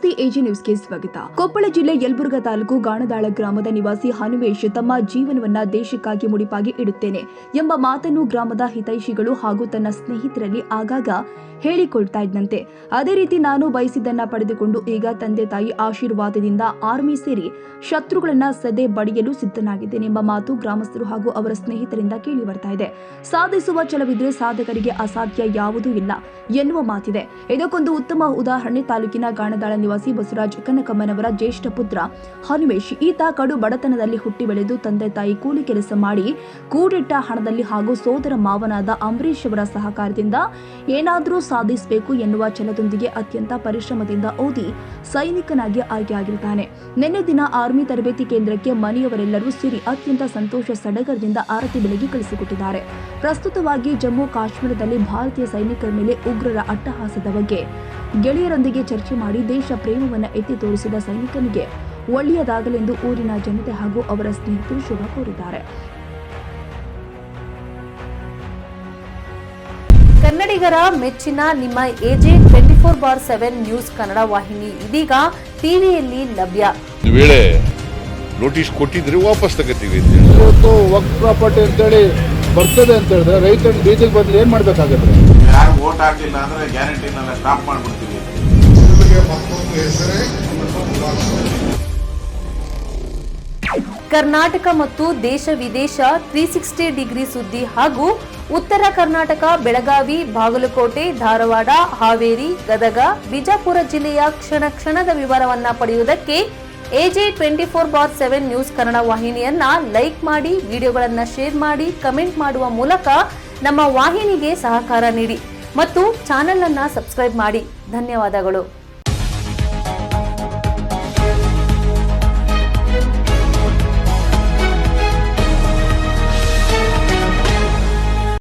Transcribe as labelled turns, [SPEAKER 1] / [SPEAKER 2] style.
[SPEAKER 1] ನಮಸ್ತೆ, ಎಜಿ ನ್ಯೂಸ್ಗೆ ಸ್ವಾಗತ. ಕೊಪ್ಪಳ ಜಿಲ್ಲೆ ಯಲಬುರ್ಗಾ ತಾಲೂಕು ಗಾಣದಾಳ ಗ್ರಾಮದ ನಿವಾಸಿ ಹನುಮೇಶ್ ತಮ್ಮ ಜೀವನವನ್ನ ದೇಶಕ್ಕಾಗಿ ಮುಡಿಪಾಗಿ ಇಡುತ್ತೇನೆ ಎಂಬ ಮಾತನ್ನು ಗ್ರಾಮದ ಹಿತೈಷಿಗಳು ಹಾಗೂ ತನ್ನ ಸ್ನೇಹಿತರಲ್ಲಿ ಆಗಾಗ ಹೇಳಿಕೊಳ್ತಾ ಇದ್ದಂತೆ. ಅದೇ ರೀತಿ ನಾನು ಬಯಸಿದ್ದನ್ನ ಪಡೆದುಕೊಂಡು ಈಗ ತಂದೆ ತಾಯಿ ಆಶೀರ್ವಾದದಿಂದ ಆರ್ಮಿ ಸೇರಿ ಶತ್ರುಗಳನ್ನ ಸದೆ ಬಡಿಯಲು ಸಿದ್ಧನಾಗಿದ್ದೇನೆ ಎಂಬ ಮಾತು ಗ್ರಾಮಸ್ಥರು ಹಾಗೂ ಅವರ ಸ್ನೇಹಿತರಿಂದ ಕೇಳಿ ಬರ್ತಾ ಇದೆ. ಸಾಧಿಸುವ ಛಲವಿದ್ರೆ ಸಾಧಕರಿಗೆ ಅಸಾಧ್ಯ ಯಾವುದೂ ಇಲ್ಲ ಎನ್ನುವ ಮಾತಿದೆ. ಇದಕ್ಕೊಂದು ಉತ್ತಮ ಉದಾಹರಣೆ ತಾಲೂಕಿನ ಗಾಣದಾಳ ನಿವಾಸಿ ಬಸವರಾಜ್ ಕನಕಮ್ಮನವರ ಜ್ಯೇಷ್ಠ ಪುತ್ರ ಹನುಮೇಶ್. ಈತ ಕಡು ಬಡತನದಲ್ಲಿ ಹುಟ್ಟಿ ಬೆಳೆದು ತಂದೆ ತಾಯಿ ಕೂಲಿ ಕೆಲಸ ಮಾಡಿ ಕೂಡಿಟ್ಟ ಹಣದಲ್ಲಿ ಹಾಗೂ ಸೋದರ ಮಾವನಾದ ಅಂಬರೀಶ್ ಅವರ ಸಹಕಾರದಿಂದ ಏನಾದರೂ ಸಾಧಿಸಬೇಕು ಎನ್ನುವ ಛಲದೊಂದಿಗೆ ಅತ್ಯಂತ ಪರಿಶ್ರಮದಿಂದ ಓದಿ ಸೈನಿಕನಾಗಿ ಆಯ್ಕೆಯಾಗಿರುತ್ತಾನೆ. ನಿನ್ನೆ ದಿನ ಆರ್ಮಿ ತರಬೇತಿ ಕೇಂದ್ರಕ್ಕೆ ಮನೆಯವರೆಲ್ಲರೂ ಸೇರಿ ಅತ್ಯಂತ ಸಂತೋಷ ಸಡಗರದಿಂದ ಆರತಿ ಬೆಳಗಿ ಕಳಿಸಿಕೊಟ್ಟಿದ್ದಾರೆ. ಪ್ರಸ್ತುತವಾಗಿ ಜಮ್ಮು ಕಾಶ್ಮೀರದಲ್ಲಿ ಭಾರತೀಯ ಸೈನಿಕರ ಮೇಲೆ ಉಗ್ರರ ಅಟ್ಟಹಾಸದ ಬಗ್ಗೆ ಗೆಳೆಯರೊಂದಿಗೆ ಚರ್ಚೆ ಮಾಡಿ ದೇಶ ಪ್ರೇಮವನ್ನು ಎತ್ತಿ ತೋರಿಸಿದ ಸೈನಿಕನಿಗೆ ಒಳ್ಳೆಯದಾಗಲೆಂದು ಊರಿನ ಜನತೆ ಹಾಗೂ ಅವರ ಸ್ನೇಹಿತರು ಶುಭ ಕೋರಿದ್ದಾರೆ.
[SPEAKER 2] ಕನ್ನಡಿಗರ ಮೆಚ್ಚಿನ ನಿಮ್ಮ ಎಜೆ 24/7 ನ್ಯೂಸ್ ಕನ್ನಡ ವಾಹಿನಿ ಇದೀಗ ಟಿವಿಯಲ್ಲಿ ಲಭ್ಯ.
[SPEAKER 3] ವೇಳೆ ನೋಟಿಸ್ ಕೊಟ್ಟಿದ್ರೆ ವಾಪಸ್ ತಗೋತೀವಿ.
[SPEAKER 4] ಇವತ್ತು ವಕ್ಫ್ ಪ್ರಾಪರ್ಟಿ ಅಂತೇಳಿ ಬರ್ತದೆ ಅಂತ ಹೇಳಿದ್ರೆ ರೈತರ ಬೀಜಕ್ಕೆ ಬದಲು ಏನ್ ಮಾಡ್ಬೇಕಾಗತ್ತೆ?
[SPEAKER 5] ಯಾರು ವೋಟ್ ಹಾಕಲಿಲ್ಲ ಅಂದ್ರೆ ಗ್ಯಾರಂಟಿನೆಲ್ಲ ಸ್ಟಾಪ್ ಮಾಡ್ಬಿಡ್ತೀವಿ.
[SPEAKER 2] ಕರ್ನಾಟಕ ಮತ್ತು ದೇಶ ವಿದೇಶ 360 ಡಿಗ್ರಿ ಸುದ್ದಿ ಹಾಗೂ ಉತ್ತರ ಕರ್ನಾಟಕ, ಬೆಳಗಾವಿ, ಬಾಗಲಕೋಟೆ, ಧಾರವಾಡ, ಹಾವೇರಿ, ಗದಗ, ಬಿಜಾಪುರ ಜಿಲ್ಲೆಯ ಕ್ಷಣ ಕ್ಷಣದ ವಿವರವನ್ನ ಪಡೆಯುವುದಕ್ಕೆ ಎಜೆ 24/7 ನ್ಯೂಸ್ ಕನ್ನಡ ವಾಹಿನಿಯನ್ನ ಲೈಕ್ ಮಾಡಿ, ವಿಡಿಯೋಗಳನ್ನ ಶೇರ್ ಮಾಡಿ, ಕಮೆಂಟ್ ಮಾಡುವ ಮೂಲಕ ನಮ್ಮ ವಾಹಿನಿಗೆ ಸಹಕಾರ ನೀಡಿ ಮತ್ತು ಚಾನೆಲ್ ಅನ್ನ ಸಬ್ಸ್ಕ್ರೈಬ್ ಮಾಡಿ. ಧನ್ಯವಾದಗಳು.